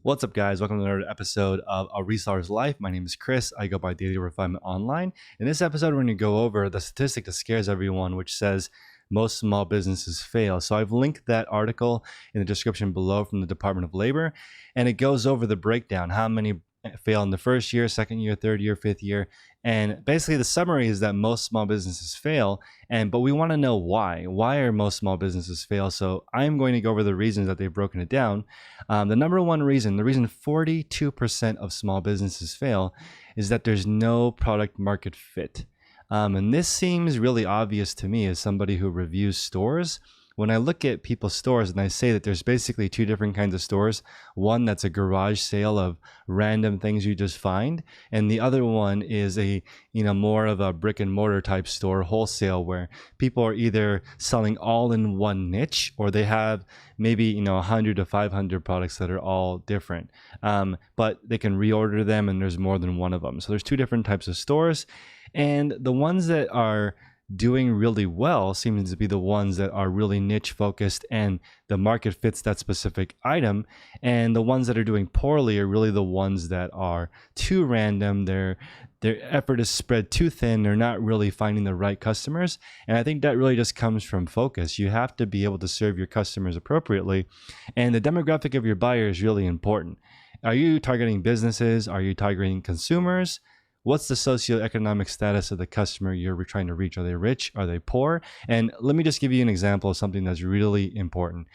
What's up, guys? Welcome to another episode of A Reseller's Life. My name is Chris. I go by Daily Refinement Online. In this episode, we're going to go over the statistic that scares everyone, which says most small businesses fail. So I've linked that article in the description below from the Department of Labor, and it goes over the breakdown, how many fail in the first year, second year, third year, fifth year. And basically the summary is that most small businesses fail, but we want to know why. Why are most small businesses fail? So I'm going to go over the reasons that they've broken it down. The number one reason, the reason 42% of small businesses fail is that there's no product market fit. And this seems really obvious to me as somebody who reviews stores. When I look at people's stores and I say that there's basically two different kinds of stores, one that's a garage sale of random things you just find, and the other one is a more of a brick and mortar type store, wholesale, where people are either selling all in one niche or they have maybe 100 to 500 products that are all different, but they can reorder them and there's more than one of them. So there's two different types of stores, and the ones that are doing really well seems to be the ones that are really niche focused and the market fits that specific item, and the ones that are doing poorly are really the ones that are too random. Their effort is spread too thin. They're not really finding the right customers, and I think that really just comes from focus. You have to be able to serve your customers appropriately, and the demographic of your buyer is really important. Are you targeting businesses? Are you targeting consumers? What's the socioeconomic status of the customer you're trying to reach? Are they rich? Are they poor? And let me just give you an example of something that's really important.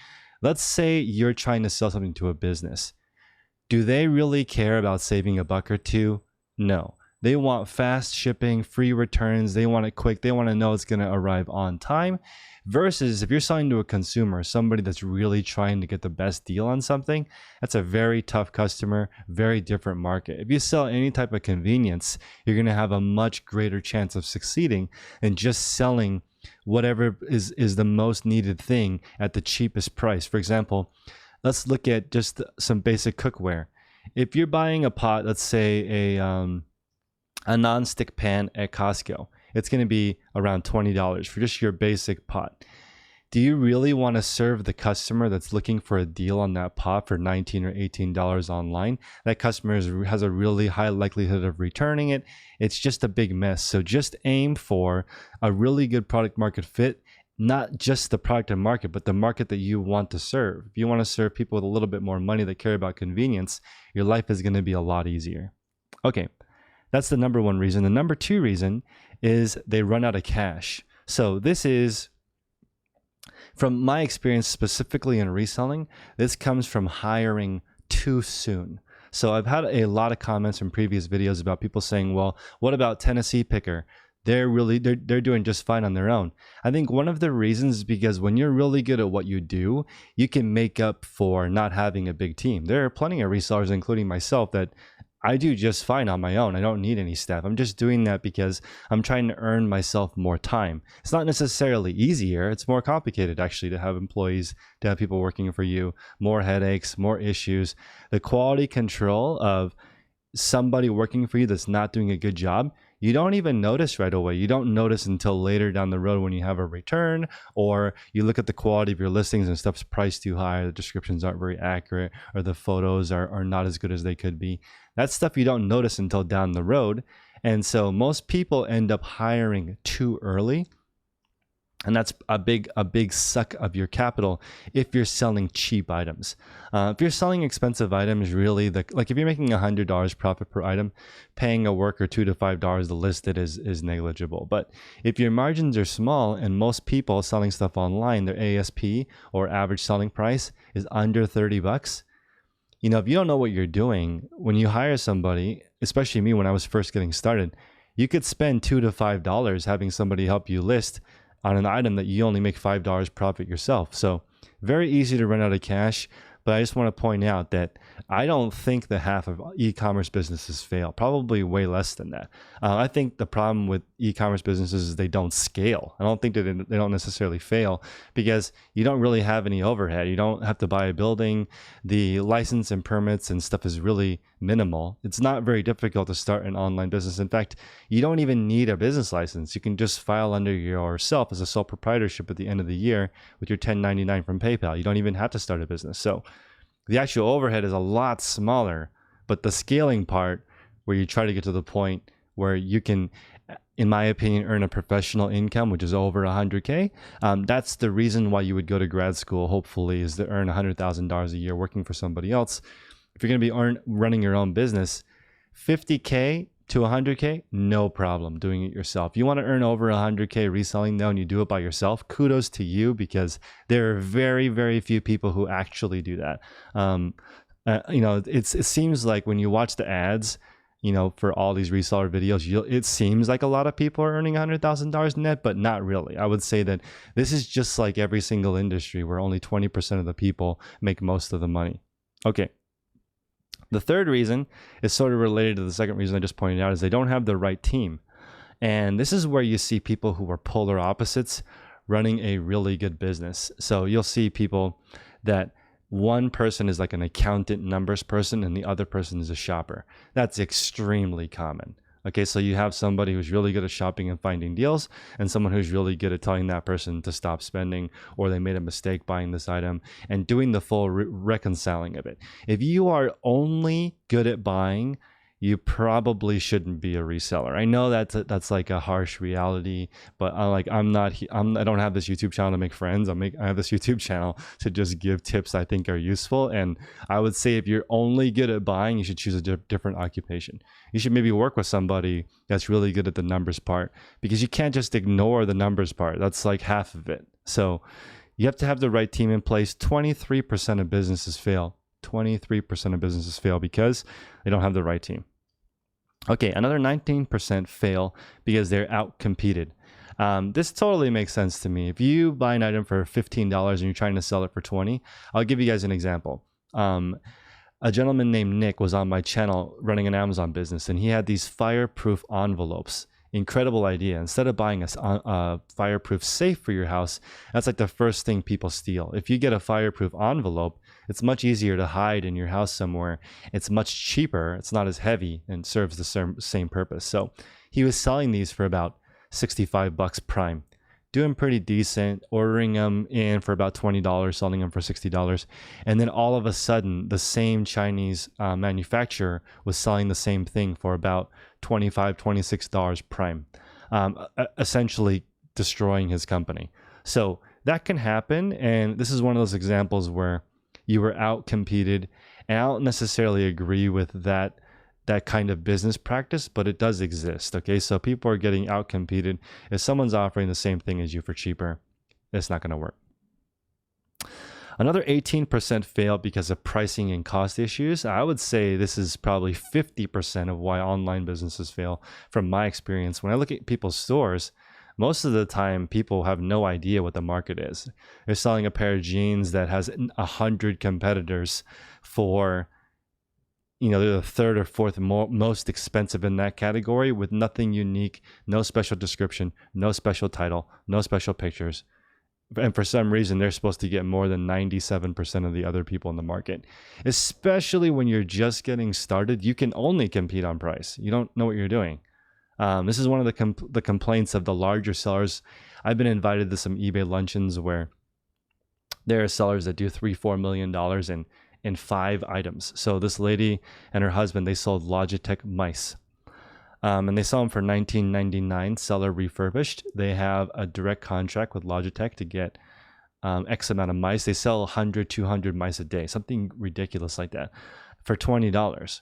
Let's say you're trying to sell something to a business. Do they really care about saving a buck or two? No. They want fast shipping, free returns. They want it quick. They want to know it's going to arrive on time. Versus if you're selling to a consumer, somebody that's really trying to get the best deal on something, that's a very tough customer, very different market. If you sell any type of convenience, you're going to have a much greater chance of succeeding than just selling whatever is the most needed thing at the cheapest price. For example, let's look at just some basic cookware. If you're buying a pot, let's say a non-stick pan at Costco, it's going to be around $20 for just your basic pot. Do you really want to serve the customer that's looking for a deal on that pot for $19 or $18 online? That customer has a really high likelihood of returning it. It's just a big mess. So just aim for a really good product market fit, not just the product and market, but the market that you want to serve. If you want to serve people with a little bit more money that care about convenience, your life is going to be a lot easier. Okay. That's the number one reason. The number two reason is they run out of cash. So this is, from my experience specifically in reselling, this comes from hiring too soon. So I've had a lot of comments from previous videos about people saying, well, what about Tennessee Picker? They're doing just fine on their own. I think one of the reasons is because when you're really good at what you do, you can make up for not having a big team. There are plenty of resellers, including myself, that I do just fine on my own. I don't need any staff. I'm just doing that because I'm trying to earn myself more time. It's not necessarily easier. It's more complicated, actually, to have employees, to have people working for you, more headaches, more issues. The quality control of somebody working for you that's not doing a good job, you don't even notice right away. You don't notice until later down the road when you have a return, or you look at the quality of your listings and stuff's priced too high, the descriptions aren't very accurate, or the photos are not as good as they could be. That's stuff you don't notice until down the road. And so most people end up hiring too early. And that's a big suck of your capital if you're selling cheap items. If you're selling expensive items, really, like if you're making $100 profit per item, paying a worker $2 to $5 to list it is negligible. But if your margins are small and most people selling stuff online, their ASP or average selling price is under 30 bucks, if you don't know what you're doing, when you hire somebody, especially me when I was first getting started, you could spend $2 to $5 having somebody help you list on an item that you only make $5 profit yourself. So very easy to run out of cash. But I just want to point out that I don't think that half of e-commerce businesses fail, probably way less than that. I think the problem with e-commerce businesses is they don't scale. I don't think that they don't necessarily fail because you don't really have any overhead. You don't have to buy a building. The license and permits and stuff is really minimal. It's not very difficult to start an online business. In fact, you don't even need a business license. You can just file under yourself as a sole proprietorship at the end of the year with your 1099 from PayPal. You don't even have to start a business. So The actual overhead is a lot smaller, but the scaling part, where you try to get to the point where you can, in my opinion, earn a professional income, which is over 100K. That's the reason why you would go to grad school, hopefully, is to earn $100,000 a year working for somebody else. If you're going to be running your own business, 50K to 100K, no problem doing it yourself. You want to earn over 100K reselling though, and you do it by yourself, kudos to you, because there are very, very few people who actually do that. It seems like when you watch the ads, for all these reseller videos, it seems like a lot of people are earning $100,000 net, but not really. I would say that this is just like every single industry where only 20% of the people make most of the money. Okay. The third reason is sort of related to the second reason I just pointed out, is they don't have the right team. And this is where you see people who are polar opposites running a really good business. So you'll see people that one person is like an accountant numbers person and the other person is a shopper. That's extremely common. Okay, so you have somebody who's really good at shopping and finding deals, and someone who's really good at telling that person to stop spending, or they made a mistake buying this item, and doing the full reconciling of it. If you are only good at buying, you probably shouldn't be a reseller. I know that's like a harsh reality, but I don't have this YouTube channel to make friends. I have this YouTube channel to just give tips I think are useful. And I would say if you're only good at buying, you should choose a different occupation. You should maybe work with somebody that's really good at the numbers part, because you can't just ignore the numbers part. That's like half of it. So you have to have the right team in place. 23% of businesses fail. 23% of businesses fail because they don't have the right team. Okay, another 19% fail because they're out-competed. This totally makes sense to me. If you buy an item for $15 and you're trying to sell it for $20, I'll give you guys an example. A gentleman named Nick was on my channel running an Amazon business, and he had these fireproof envelopes. Incredible idea. Instead of buying a fireproof safe for your house, that's like the first thing people steal. If you get a fireproof envelope, it's much easier to hide in your house somewhere. It's much cheaper. It's not as heavy and serves the same purpose. So he was selling these for about $65 prime. Doing pretty decent, ordering them in for about $20, selling them for $60. And then all of a sudden, the same Chinese manufacturer was selling the same thing for about $25, $26 prime, essentially destroying his company. So that can happen. And this is one of those examples where you were out-competed. And I don't necessarily agree with that kind of business practice, but it does exist. Okay, so people are getting out-competed. If someone's offering the same thing as you for cheaper, it's not going to work. Another 18% fail because of pricing and cost issues. I would say this is probably 50% of why online businesses fail from my experience. When I look at people's stores, most of the time people have no idea what the market is. They're selling a pair of jeans that has 100 competitors for, they're the third or fourth most expensive in that category, with nothing unique, no special description, no special title, no special pictures. And for some reason, they're supposed to get more than 97% of the other people in the market. Especially when you're just getting started, you can only compete on price. You don't know what you're doing. This is one of the complaints of the larger sellers. I've been invited to some eBay luncheons where there are sellers that do $3-4 million in 5 items. So this lady and her husband, they sold Logitech mice. And they sell them for $19.99, seller refurbished. They have a direct contract with Logitech to get X amount of mice. They sell 100, 200 mice a day, something ridiculous like that, for $20.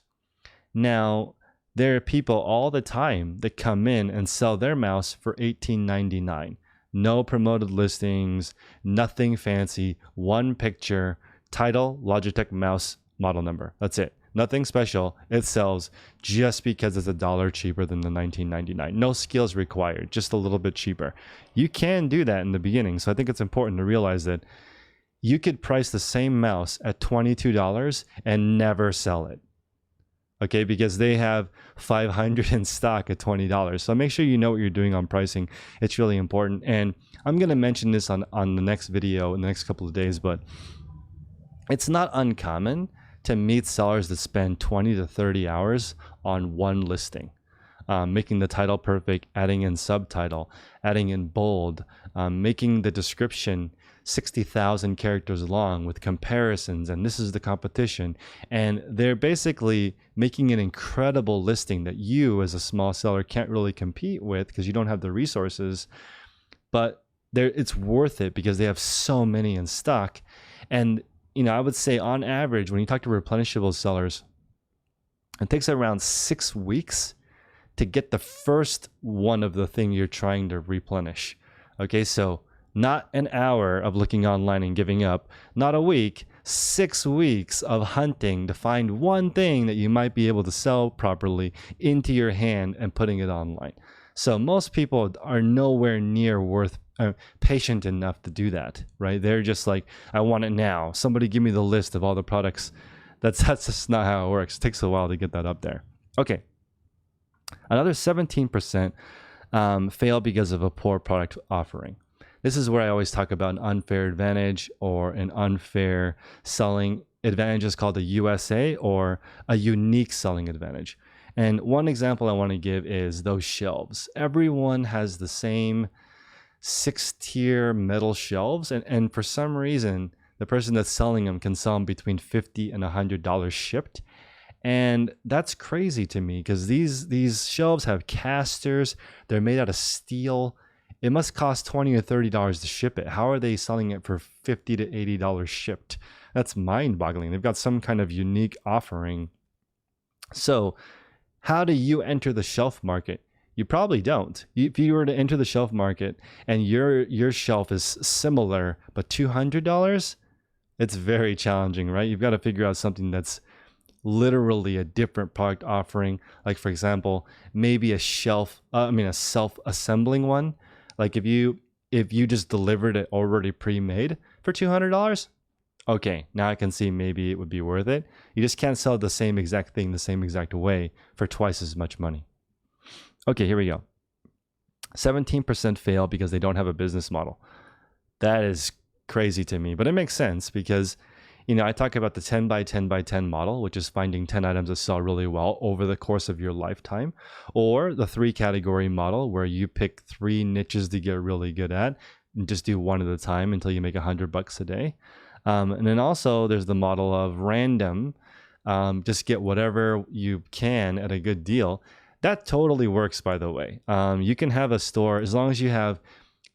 Now, there are people all the time that come in and sell their mouse for $18.99. No promoted listings, nothing fancy, one picture, title, Logitech mouse, model number. That's it. Nothing special. It sells just because it's $1 cheaper than the $19.99. No skills required, just a little bit cheaper. You can do that in the beginning. So I think it's important to realize that you could price the same mouse at $22 and never sell it. Okay, because they have 500 in stock at $20. So make sure you know what you're doing on pricing. It's really important. And I'm going to mention this on the next video in the next couple of days, but it's not uncommon to meet sellers that spend 20 to 30 hours on one listing, making the title perfect, adding in subtitle, adding in bold, making the description 60,000 characters long with comparisons, and this is the competition. And they're basically making an incredible listing that you as a small seller can't really compete with because you don't have the resources, but it's worth it because they have so many in stock. And I would say on average, when you talk to replenishable sellers, it takes around 6 weeks to get the first one of the thing you're trying to replenish. Okay, so not an hour of looking online and giving up, not a week, 6 weeks of hunting to find one thing that you might be able to sell properly into your hand and putting it online. So most people are nowhere near patient enough to do that, right? They're just like, I want it now. Somebody give me the list of all the products. That's just not how it works. It takes a while to get that up there. Okay. Another 17% fail because of a poor product offering. This is where I always talk about an unfair advantage or an unfair selling advantage is called a USA or a unique selling advantage. And one example I want to give is those shelves. Everyone has the same 6-tier metal shelves, and for some reason, the person that's selling them can sell them between $50 and $100 shipped. And that's crazy to me because these shelves have casters. They're made out of steel. It must cost $20 or $30 to ship it. How are they selling it for $50 to $80 shipped? That's mind-boggling. They've got some kind of unique offering. So how do you enter the shelf market? You probably don't. If you were to enter the shelf market and your shelf is similar but $200, it's very challenging, right? You've got to figure out something that's literally a different product offering. Like for example, maybe a self-assembling one. Like if you just delivered it already pre-made for $200, okay, now I can see maybe it would be worth it. You just can't sell the same exact thing the same exact way for twice as much money. Okay, here we go. 17% fail because they don't have a business model. That is crazy to me, but it makes sense because I talk about the 10 by 10 by 10 model, which is finding 10 items that sell really well over the course of your lifetime, or the 3 category model where you pick 3 niches to get really good at and just do one at a time until you make $100 a day. And then also there's the model of random, just get whatever you can at a good deal. That totally works, by the way. You can have a store, as long as you have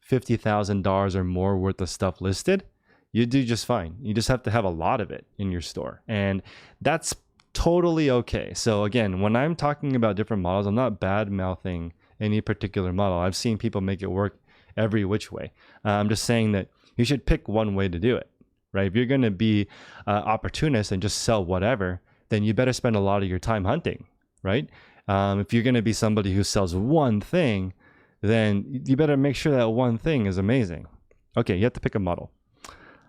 $50,000 or more worth of stuff listed, you do just fine. You just have to have a lot of it in your store. And that's totally okay. So again, when I'm talking about different models, I'm not bad mouthing any particular model. I've seen people make it work every which way. I'm just saying that you should pick one way to do it, right? If you're going to be opportunist and just sell whatever, then you better spend a lot of your time hunting, right? If you're going to be somebody who sells one thing, then you better make sure that one thing is amazing. Okay, you have to pick a model.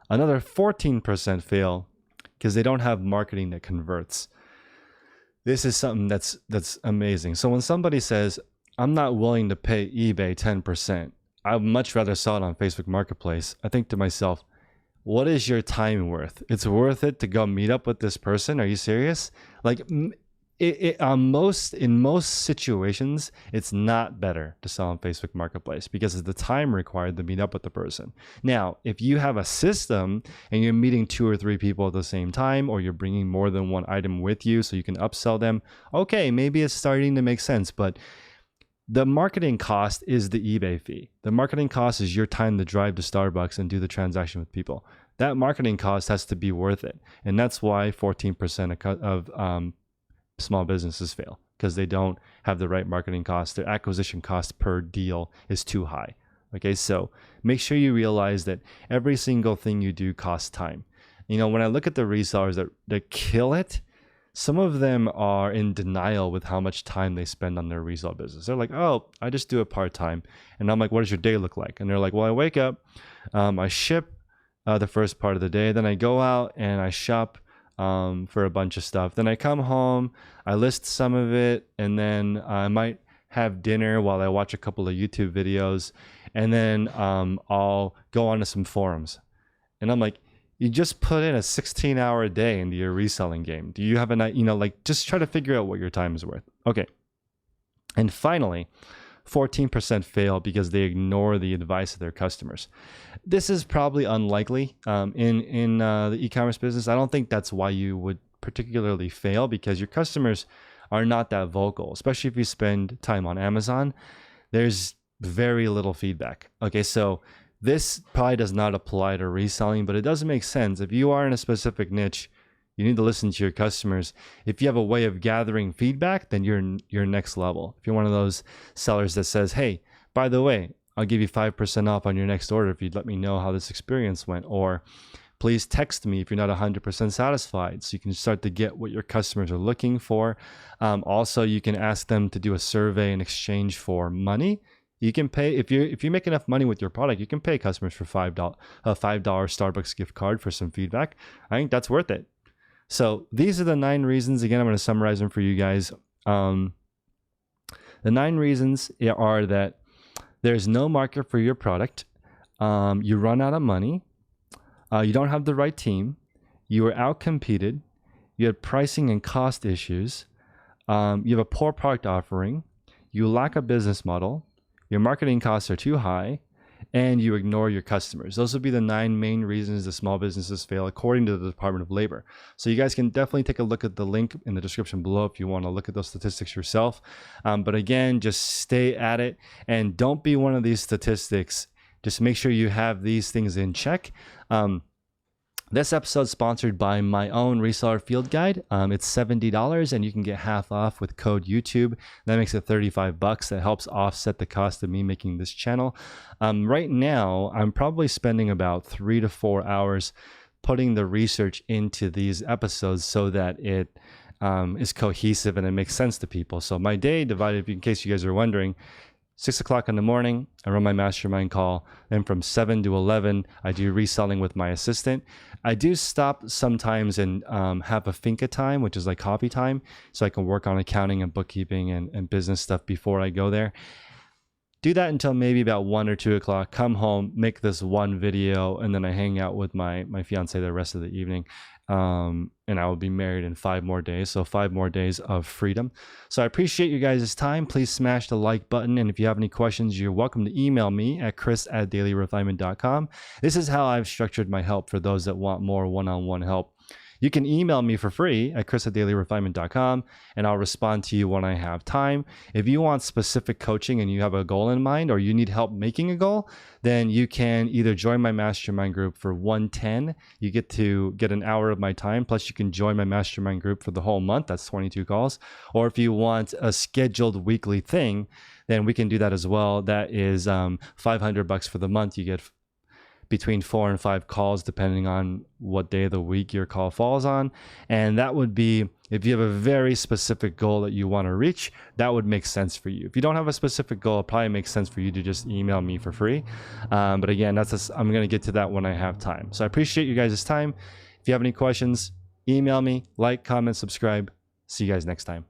Another 14% fail because they don't have marketing that converts. This is something that's amazing. So when somebody says, I'm not willing to pay eBay 10%, I'd much rather sell it on Facebook Marketplace, I think to myself, what is your time worth? It's worth it to go meet up with this person? Are you serious? Like in most situations, it's not better to sell on Facebook Marketplace because of the time required to meet up with the person. Now, if you have a system and you're meeting 2 or 3 people at the same time, or you're bringing more than one item with you so you can upsell them, okay, maybe it's starting to make sense. But the marketing cost is the eBay fee. The marketing cost is your time to drive to Starbucks and do the transaction with people. That marketing cost has to be worth it. And that's why 14% of small businesses fail, because they don't have the right marketing cost. Their acquisition cost per deal is too high. Okay, so make sure you realize that every single thing you do costs time. When I look at the resellers that kill it, some of them are in denial with how much time they spend on their resale business. They're like, oh, I just do it part-time. And I'm like, what does your day look like? And they're like, well, I wake up, I ship the first part of the day, then I go out and I shop for a bunch of stuff. Then I come home, I list some of it, and then I might have dinner while I watch a couple of YouTube videos, and then I'll go onto some forums. And I'm like, you just put in a 16-hour day into your reselling game. Do you have just try to figure out what your time is worth. Okay. And finally, 14% fail because they ignore the advice of their customers. This is probably unlikely in the e-commerce business. I don't think that's why you would particularly fail, because your customers are not that vocal, especially if you spend time on Amazon. There's very little feedback. Okay, so this probably does not apply to reselling, but it does make sense. If you are in a specific niche, you need to listen to your customers. If you have a way of gathering feedback, then you're next level. If you're one of those sellers that says, hey, by the way, I'll give you 5% off on your next order if you'd let me know how this experience went, or please text me if you're not 100% satisfied, so you can start to get what your customers are looking for. Also, you can ask them to do a survey in exchange for money. You can pay, if you make enough money with your product, you can pay customers for $5 Starbucks gift card for some feedback. I think that's worth it. So these are the 9 reasons. Again, I'm going to summarize them for you guys. The 9 reasons are that there's no market for your product. You run out of money. You don't have the right team. You are outcompeted. You have pricing and cost issues. You have a poor product offering. You lack a business model. Your marketing costs are too high, and you ignore your customers. Those would be the 9 main reasons the small businesses fail, according to the Department of Labor. So you guys can definitely take a look at the link in the description below if you want to look at those statistics yourself. But again, just stay at it and don't be one of these statistics. Just make sure you have these things in check. This episode is sponsored by my own reseller field guide. It's $70 and you can get half off with code YouTube. That makes it $35. That helps offset the cost of me making this channel. Right now, I'm probably spending about 3 to 4 hours putting the research into these episodes so that it is cohesive and it makes sense to people. So my day divided, in case you guys are wondering, 6 o'clock in the morning, I run my mastermind call. Then from 7 to 11, I do reselling with my assistant. I do stop sometimes and have a finca time, which is like coffee time, so I can work on accounting and bookkeeping and business stuff before I go there. Do that until maybe about 1 or 2 o'clock, come home, make this one video, and then I hang out with my fiance the rest of the evening. And I will be married in 5 more days. So 5 more days of freedom. So I appreciate you guys' time. Please smash the like button. And if you have any questions, you're welcome to email me at chris@dailyrefinement.com. This is how I've structured my help for those that want more one-on-one help. You can email me for free at chris@dailyrefinement.com, and I'll respond to you when I have time. If you want specific coaching and you have a goal in mind, or you need help making a goal, then you can either join my mastermind group for $110. You get to get an hour of my time, plus you can join my mastermind group for the whole month. That's 22 calls. Or if you want a scheduled weekly thing, then we can do that as well. That is $500 for the month. You get between 4 and 5 calls depending on what day of the week your call falls on. And that would be, if you have a very specific goal that you want to reach, that would make sense for you. If you don't have a specific goal, it probably makes sense for you to just email me for free. But again, I'm going to get to that when I have time. So I appreciate you guys' time. If you have any questions, email me, like, comment, subscribe. See you guys next time.